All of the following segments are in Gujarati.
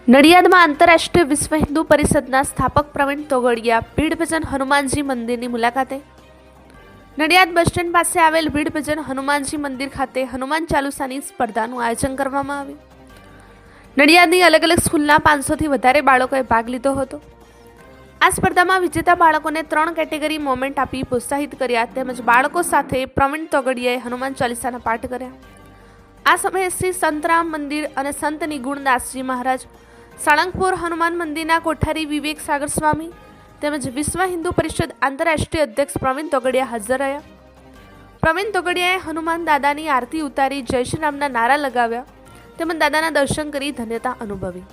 નડિયાદ में आंतरराष्ट्रीय विश्व हिंदू परिषदના સ્થાપક પ્રવીણ તોગડિયા ભીડ ભજન હનુમાનજી મંદિરની મુલાકાતે। નડિયાદ બસ સ્ટેન્ડ પાસે આવેલ ભીડ ભજન હનુમાનજી મંદિર ખાતે હનુમાન ચાલીસાની સ્પર્ધાનું આયોજન કરવામાં આવ્યું। નડિયાદની અલગ અલગ સ્કૂલના 500થી વધારે બાળકોએ ભાગ લીધો હતો। આ સ્પર્ધામાં વિજેતા બાળકોને 3 કેટેગરી મોમેન્ટ આપી પ્રોત્સાહિત કર્યા તેમજ બાળકો સાથે પ્રવીણ તોગડિયાએ હનુમાન ચાલીસાના પાઠ કર્યા। આ સમયે શ્રી સંતરામ મંદિર અને સંત નિગુણદાસજી મહારાજ, સાળંગપુર હનુમાન મંદિરના કોઠારી વિવેક સાગર સ્વામી તેમજ વિશ્વ હિન્દુ પરિષદ આંતરરાષ્ટ્રીય અધ્યક્ષ પ્રવીણ તોગડિયા હાજર રહ્યા। પ્રવીણ તોગડિયાએ હનુમાન દાદાની આરતી ઉતારી જય શ્રી રામના નારા લગાવ્યા તેમજ દાદાના દર્શન કરી ધન્યતા અનુભવી।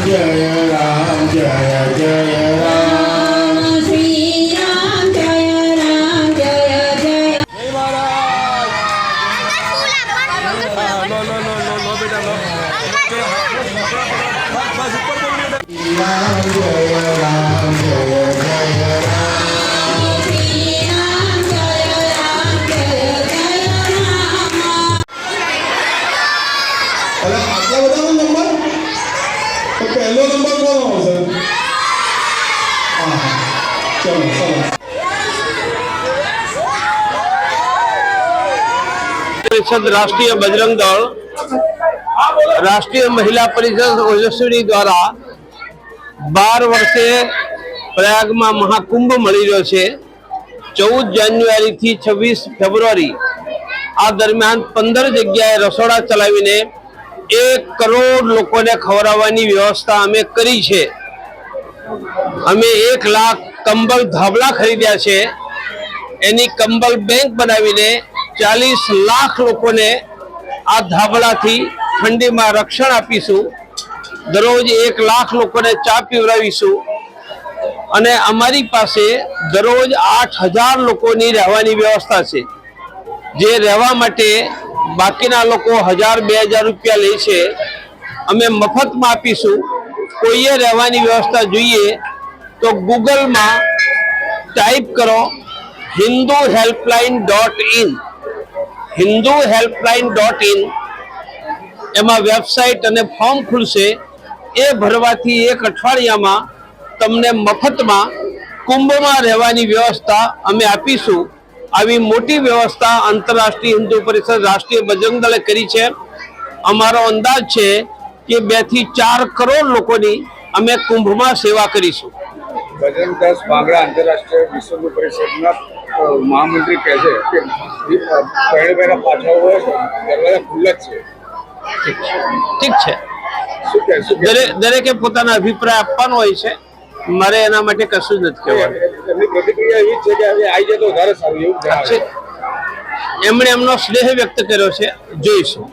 जय राम जय जय राम श्री राम जय राम जय जय जय महाराज। No no no no no बेटा नो बस ऊपर बोलिए। राम जय राम जय जय राम श्री राम जय राम जय जय राम। अरे आटला बताओ नंबर तो पहला नंबर कौन हो सर? चलो चलो परिषद राष्ट्रीय बजरंग दल राष्ट्रीय महिला परिषद ओजस्वी द्वारा 12 वर्षे प्रयाग में महाकुंभ मळी रह्यो छे। 14 जान्युआरी थी 26 फेब्रुआरी आ दरमियान 15 जग्याए रसोड़ा चलावीने 1 करोड़ लोकोने खवराववानी व्यवस्था अमे करी छे। अमे 1 लाख कंबल धाबला खरीद्या छे। एनी कंबल बैंक बनावीने 40 लाख लोकोने आ धाबलाथी ठंडी में रक्षण आपीशुं। दररोज 1 लाख लोकोने चा पीवरावीशुं अने अमारी पासे दररोज 8000 लोकोनी रहेवानी व्यवस्था छे। जे रहेवा माटे बाकीना लोको 1000-2000 रुपया ले छे। अमे मफत में आपीशुं। कोईए रहेवानी व्यवस्था जोईए तो गूगल में टाइप करो hinduhelpline.in hinduhelpline.in एमां वेबसाइट अने फॉर्म खुलशे। ए भरवाथी 1 अठवाडियामां तमने मफतमां કુંભમાં રહેવાની વ્યવસ્થા અમે આપીશું. આવી મોટી વ્યવસ્થા આંતરરાષ્ટ્રીય હિન્દુ પરિષદ રાષ્ટ્રીય બજરંગ દળે કરી છે. અમારો અંદાજ છે કે 2 થી 4 કરોડ લોકોની અમે કુંભમાં સેવા કરીશું. બજરંગદાસ બાંગડા આંતરરાષ્ટ્રીય વિશ્વ હિન્દુ પરિષદના મહામંત્રી કહે છે કે પહેલા પાછળ હોય છે દરવાજા ખુલ્લા જ છે. ઠીક છે, શું કહે દરેકે પોતાના અભિપ્રાય આપવાનો હોય છે. મારે એના માટે કશું જ નથી કહેવાનું. એમની પ્રતિક્રિયા એવી છે કે હવે આવી જાય તો વધારે સારું એવું જણાવે છે. એમણે એમનો સ્નેહ વ્યક્ત કર્યો છે, જોઈશું.